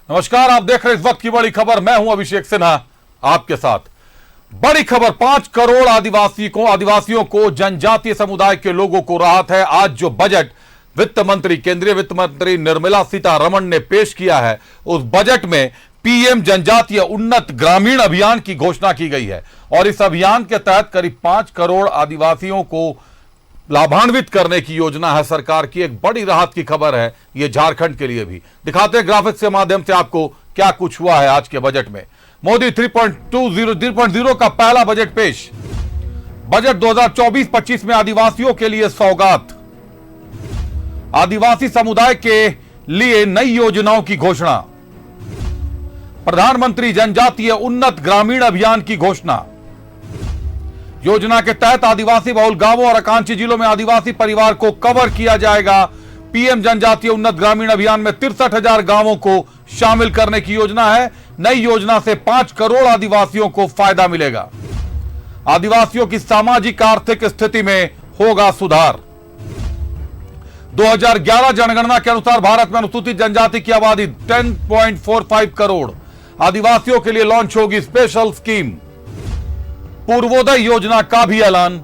नमस्कार, आप देख रहे हैं इस वक्त की बड़ी खबर। मैं हूं अभिषेक सिन्हा आपके साथ। बड़ी खबर, 5 करोड़ आदिवासियों को, जनजातीय समुदाय के लोगों को राहत है। आज जो बजट केंद्रीय वित्त मंत्री निर्मला सीतारमण ने पेश किया है, उस बजट में पीएम जनजातीय उन्नत ग्रामीण अभियान की घोषणा की गई है और इस अभियान के तहत करीब 5 करोड़ आदिवासियों को लाभान्वित करने की योजना है सरकार की। एक बड़ी राहत की खबर है ये झारखंड के लिए भी। दिखाते हैं ग्राफिक्स के माध्यम से आपको क्या कुछ हुआ है आज के बजट में। मोदी 3.0 का पहला बजट पेश। बजट 2024-25 में आदिवासियों के लिए सौगात। आदिवासी समुदाय के लिए नई योजनाओं की घोषणा। प्रधानमंत्री जनजातीय उन्नत ग्रामीण अभियान की घोषणा। योजना के तहत आदिवासी बहुल गांवों और आकांक्षी जिलों में आदिवासी परिवार को कवर किया जाएगा। पीएम जनजातीय उन्नत ग्रामीण अभियान में 63,000 गांवों को शामिल करने की योजना है। नई योजना से 5 करोड़ आदिवासियों को फायदा मिलेगा। आदिवासियों की सामाजिक आर्थिक स्थिति में होगा सुधार। 2011 जनगणना के अनुसार भारत में अनुसूचित जनजाति की आबादी 10.45 करोड़। आदिवासियों के लिए लॉन्च होगी स्पेशल स्कीम। पूर्वोदय योजना का भी ऐलान।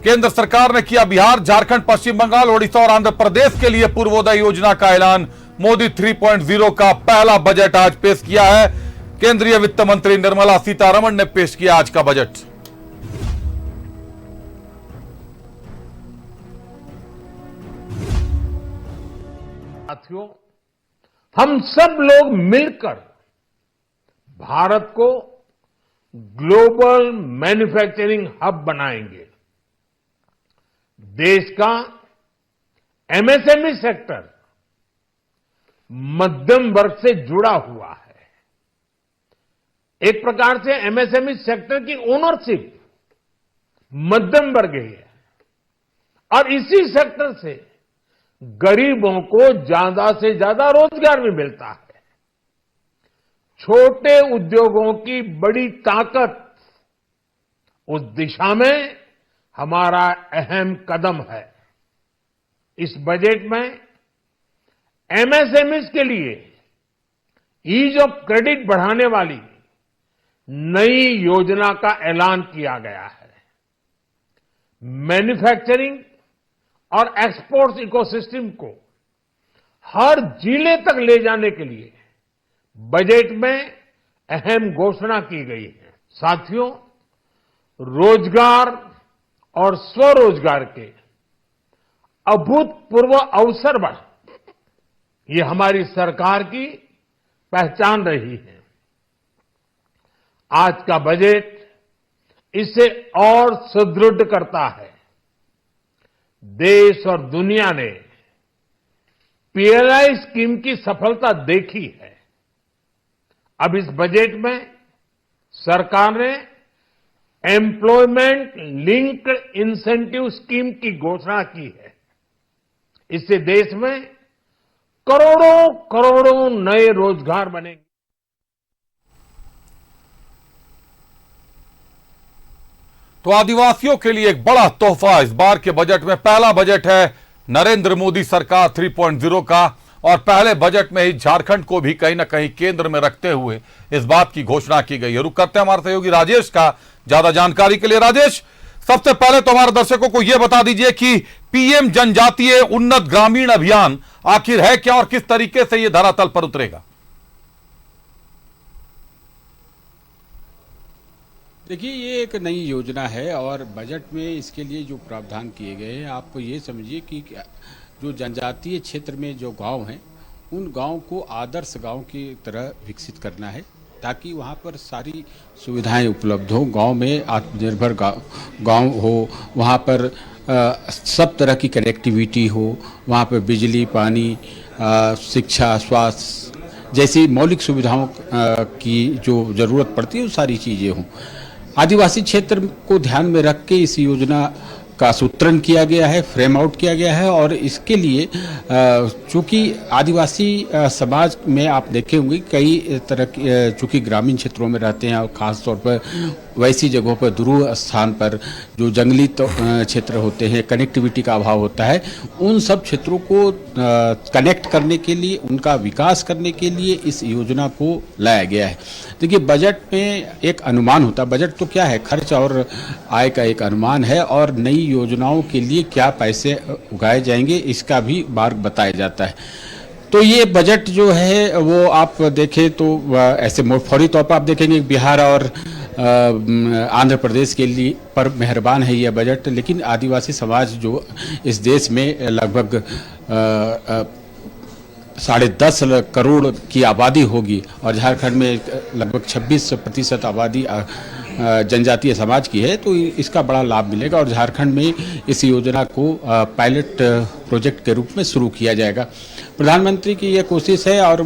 केंद्र सरकार ने किया बिहार, झारखंड, पश्चिम बंगाल, ओडिशा और आंध्र प्रदेश के लिए पूर्वोदय योजना का ऐलान। मोदी 3.0 का पहला बजट आज पेश किया है। केंद्रीय वित्त मंत्री निर्मला सीतारमण ने पेश किया आज का बजट। साथियों, हम सब लोग मिलकर भारत को ग्लोबल मैन्युफैक्चरिंग हब बनाएंगे। देश का एमएसएमई सेक्टर मध्यम वर्ग से जुड़ा हुआ है। एक प्रकार से एमएसएमई सेक्टर की ओनरशिप मध्यम वर्ग ही है और इसी सेक्टर से गरीबों को ज्यादा से ज्यादा रोजगार भी मिलता है। छोटे उद्योगों की बड़ी ताकत, उस दिशा में हमारा अहम कदम है। इस बजट में एमएसएमईज के लिए ईज ऑफ क्रेडिट बढ़ाने वाली नई योजना का ऐलान किया गया है। मैन्युफैक्चरिंग और एक्सपोर्ट्स इकोसिस्टम को हर जिले तक ले जाने के लिए बजट में अहम घोषणा की गई है। साथियों, रोजगार और स्वरोजगार के अभूतपूर्व अवसर बढ़, ये हमारी सरकार की पहचान रही है। आज का बजट इसे और सुदृढ़ करता है। देश और दुनिया ने पीएलआई स्कीम की सफलता देखी है। अब इस बजट में सरकार ने एम्प्लॉयमेंट लिंक्ड इंसेंटिव स्कीम की घोषणा की है। इससे देश में करोड़ों करोड़ों नए रोजगार बनेंगे। तो आदिवासियों के लिए एक बड़ा तोहफा इस बार के बजट में। पहला बजट है नरेंद्र मोदी सरकार 3.0 का और पहले बजट में ही झारखंड को भी कहीं ना कहीं केंद्र में रखते हुए इस बात की घोषणा की गई है। रुक करते हैं हमारे सहयोगी राजेश का ज्यादा जानकारी के लिए। राजेश, सबसे पहले तो हमारे दर्शकों को यह बता दीजिए कि पीएम जनजातीय उन्नत ग्रामीण अभियान आखिर है क्या और किस तरीके से यह धरातल पर उतरेगा? देखिए, ये एक नई योजना है और बजट में इसके लिए जो प्रावधान किए गए हैं, आप ये समझिए कि जो जनजातीय क्षेत्र में जो गांव हैं, उन गांव को आदर्श गांव की तरह विकसित करना है ताकि वहां पर सारी सुविधाएं उपलब्ध हो। गांव में आत्मनिर्भर गांव हो, वहां पर सब तरह की कनेक्टिविटी हो, वहां पर बिजली, पानी, शिक्षा, स्वास्थ्य जैसी मौलिक सुविधाओं की जो ज़रूरत पड़ती है वो सारी चीज़ें हों। आदिवासी क्षेत्र को ध्यान में रख के इस योजना का सूत्रण किया गया है, फ्रेम आउट किया गया है और इसके लिए चूँकि आदिवासी समाज में आप देखे होंगे कई तरह की, चूँकि ग्रामीण क्षेत्रों में रहते हैं और ख़ास तौर पर वैसी जगहों पर, दूर स्थान पर जो जंगली क्षेत्र होते हैं, कनेक्टिविटी का अभाव होता है, उन सब क्षेत्रों को कनेक्ट करने के लिए, उनका विकास करने के लिए इस योजना को लाया गया है। देखिए, बजट में एक अनुमान होता है। बजट तो क्या है, खर्च और आय का एक अनुमान है, और नई योजनाओं के लिए क्या पैसे उगाए जाएंगे इसका भी मार्ग बताया जाता है। तो ये बजट जो है वो आप देखें तो ऐसे फौरी तौर पर आप देखेंगे बिहार और आंध्र प्रदेश के लिए पर मेहरबान है यह बजट, लेकिन आदिवासी समाज जो इस देश में लगभग 10.5 करोड़ की आबादी होगी, और झारखंड में लगभग 26% आबादी जनजातीय समाज की है, तो इसका बड़ा लाभ मिलेगा। और झारखंड में इस योजना को पायलट प्रोजेक्ट के रूप में शुरू किया जाएगा। प्रधानमंत्री की यह कोशिश है, और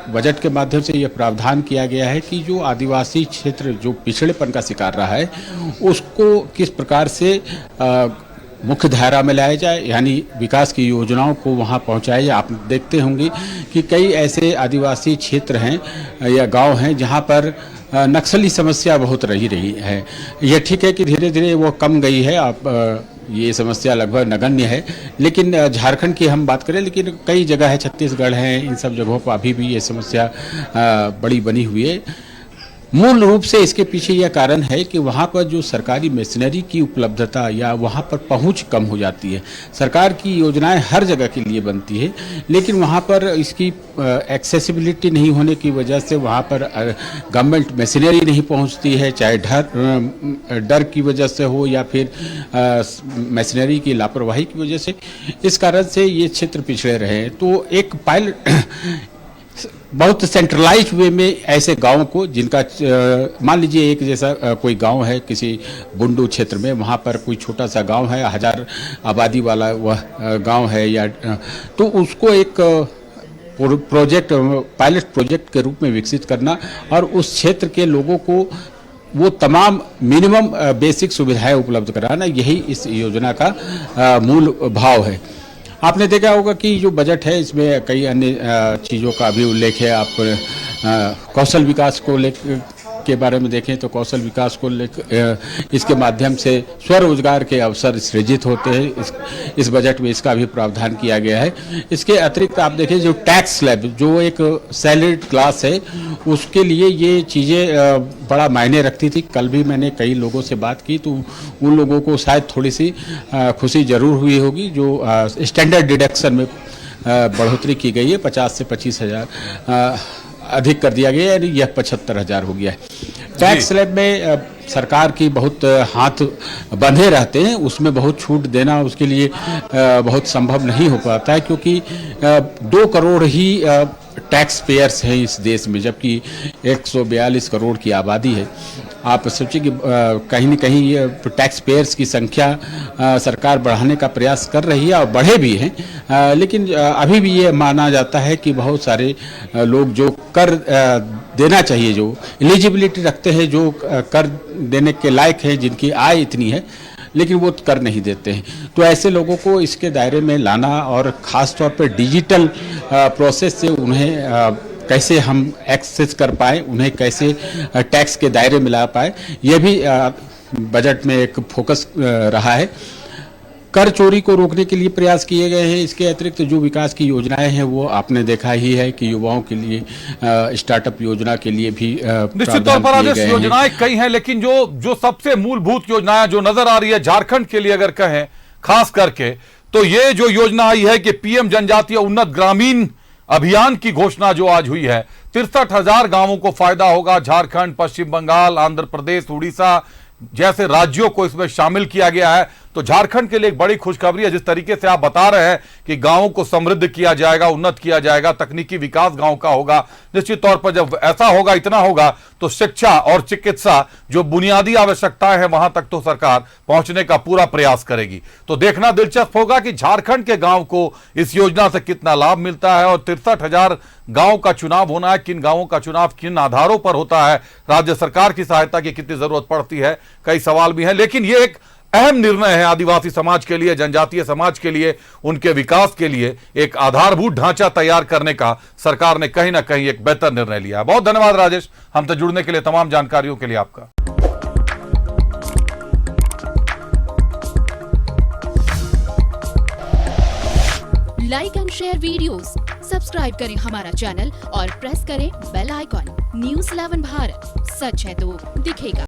बजट के माध्यम से यह प्रावधान किया गया है कि जो आदिवासी क्षेत्र जो पिछड़ेपन का शिकार रहा है, उसको किस प्रकार से मुख्य धारा में लाया जाए, यानी विकास की योजनाओं को वहां पहुंचाया जाए। आप देखते होंगे कि कई ऐसे आदिवासी क्षेत्र हैं या गांव हैं जहां पर नक्सली समस्या बहुत रही है। यह ठीक है कि धीरे धीरे वो कम गई है, आप ये समस्या लगभग नगण्य है, लेकिन झारखंड की हम बात करें, लेकिन कई जगह है, छत्तीसगढ़ है, इन सब जगहों पर अभी भी ये समस्या बड़ी बनी हुई है। मूल रूप से इसके पीछे यह कारण है कि वहाँ पर जो सरकारी मशीनरी की उपलब्धता या वहाँ पर पहुँच कम हो जाती है। सरकार की योजनाएं हर जगह के लिए बनती है, लेकिन वहाँ पर इसकी एक्सेसिबिलिटी नहीं होने की वजह से वहाँ पर गवर्नमेंट मशीनरी नहीं पहुँचती है, चाहे डर की वजह से हो या फिर मशीनरी की लापरवाही की वजह से। इस कारण से ये क्षेत्र पिछड़े रहे हैं। तो एक पायलट बहुत सेंट्रलाइज वे में ऐसे गांवों को, जिनका मान लीजिए एक जैसा कोई गांव है किसी बुंडू क्षेत्र में, वहां पर कोई छोटा सा गांव है, 1000 आबादी वाला वह गांव है, या तो उसको एक प्रोजेक्ट, पायलट प्रोजेक्ट के रूप में विकसित करना, और उस क्षेत्र के लोगों को वो तमाम मिनिमम बेसिक सुविधाएं उपलब्ध कराना, यही इस योजना का मूल भाव है। आपने देखा होगा कि जो बजट है इसमें कई अन्य चीज़ों का भी उल्लेख है। आप कौशल विकास को के बारे में देखें तो कौशल विकास को इसके माध्यम से स्वरोजगार के अवसर सृजित होते हैं। इस बजट में इसका भी प्रावधान किया गया है। इसके अतिरिक्त आप देखें जो टैक्स स्लैब, जो एक सैलरीड क्लास है, उसके लिए ये चीज़ें बड़ा मायने रखती थी। कल भी मैंने कई लोगों से बात की तो उन लोगों को शायद थोड़ी सी खुशी जरूर हुई होगी जो स्टैंडर्ड डिडक्शन में बढ़ोतरी की गई है। 50 से 25,000 अधिक कर दिया गया, यानी यह 75,000 हो गया है। टैक्स स्लैब में सरकार की बहुत हाथ बंधे रहते हैं, उसमें बहुत छूट देना उसके लिए बहुत संभव नहीं हो पाता है, क्योंकि 2 करोड़ ही टैक्स पेयर्स हैं इस देश में, जबकि 142 करोड़ की आबादी है। आप सोचिए कि कहीं न कहीं ये टैक्स पेयर्स की संख्या सरकार बढ़ाने का प्रयास कर रही है और बढ़े भी हैं, लेकिन अभी भी ये माना जाता है कि बहुत सारे लोग जो कर देना चाहिए, जो एलिजिबिलिटी रखते हैं, जो कर देने के लायक हैं, जिनकी आय इतनी है, लेकिन वो कर नहीं देते हैं। तो ऐसे लोगों को इसके दायरे में लाना और ख़ास तौर पर डिजिटल प्रोसेस से उन्हें कैसे हम एक्सेस कर पाए, उन्हें कैसे टैक्स के दायरे में ला पाए, यह भी बजट में एक फोकस रहा है। कर चोरी को रोकने के लिए प्रयास किए गए हैं। इसके अतिरिक्त जो विकास की योजनाएं हैं वो आपने देखा ही है कि युवाओं के लिए स्टार्टअप योजना के लिए भी निश्चित तौर पर आदेश योजनाएं कई हैं, लेकिन जो सबसे मूलभूत योजनाएं जो नजर आ रही है झारखंड के लिए अगर कहें खास करके, तो ये जो योजना आई है कि पीएम जनजातीय उन्नत ग्रामीण अभियान की घोषणा जो आज हुई है, 63,000 गांवों को फायदा होगा। झारखंड, पश्चिम बंगाल, आंध्र प्रदेश, उड़ीसा जैसे राज्यों को इसमें शामिल किया गया है। तो झारखंड के लिए एक बड़ी खुशखबरी है। जिस तरीके से आप बता रहे हैं कि गांवों को समृद्ध किया जाएगा, उन्नत किया जाएगा, तकनीकी विकास गांव का होगा, निश्चित तौर पर जब ऐसा होगा, इतना होगा, तो शिक्षा और चिकित्सा जो बुनियादी आवश्यकताएं हैं वहां तक तो सरकार पहुंचने का पूरा प्रयास करेगी। तो देखना दिलचस्प होगा कि झारखंड के गांव को इस योजना से कितना लाभ मिलता है, और 63,000 गांव का चुनाव होना है, किन गांवों का चुनाव किन आधारों पर होता है, राज्य सरकार की सहायता की कितनी जरूरत पड़ती है, कई सवाल भी हैं। लेकिन यह एक अहम निर्णय है आदिवासी समाज के लिए, जनजातीय समाज के लिए, उनके विकास के लिए एक आधारभूत ढांचा तैयार करने का सरकार ने कहीं ना कहीं एक बेहतर निर्णय लिया है। बहुत धन्यवाद राजेश, हमसे जुड़ने के लिए, तमाम जानकारियों के लिए आपका। Like and share videos, subscribe करें हमारा चैनल और प्रेस करें बेल आइकॉन। न्यूज़ 11 भारत, सच है तो दिखेगा।